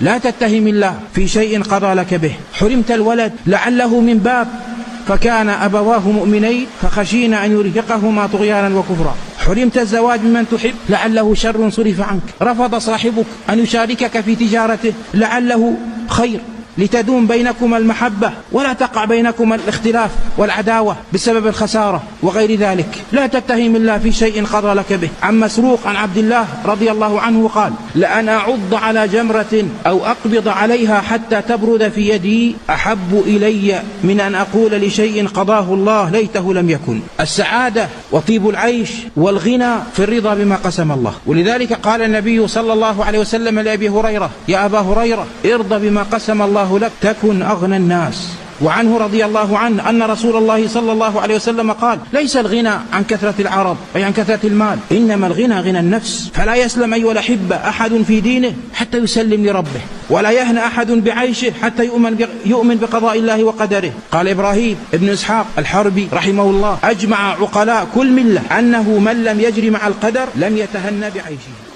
لا تتهم الله في شيء قضى لك به. حرمت الولد لعله من باب فكان أبواه مؤمنين فخشينا أن يرهقهما طغيانا وكفرا. حرمت الزواج ممن تحب لعله شر صرف عنك. رفض صاحبك أن يشاركك في تجارته لعله خير لتدوم بينكما المحبة ولا تقع بينكما الاختلاف والعداوة بسبب الخسارة وغير ذلك. لا تتهم الله في شيء قضى لك به. عن مسروق عن عبد الله رضي الله عنه قال: لأن أعض على جمرة أو أقبض عليها حتى تبرد في يدي أحب إلي من أن أقول لشيء قضاه الله ليته لم يكن. السعادة وطيب العيش والغنى في الرضا بما قسم الله. ولذلك قال النبي صلى الله عليه وسلم لأبي هريرة: يا أبا هريرة ارضى بما قسم الله لك تكن أغنى الناس. وعنه رضي الله عنه أن رسول الله صلى الله عليه وسلم قال: ليس الغنى عن كثرة العرض أي عن كثرة المال، إنما الغنى غنى النفس. فلا يسلم أيها الأحبة أحد في دينه حتى يسلم لربه، ولا يهنى أحد بعيشه حتى يؤمن بقضاء الله وقدره. قال إبراهيم ابن إسحاق الحربي رحمه الله: أجمع عقلاء كل ملة أنه من لم يجري مع القدر لم يتهنى بعيشه.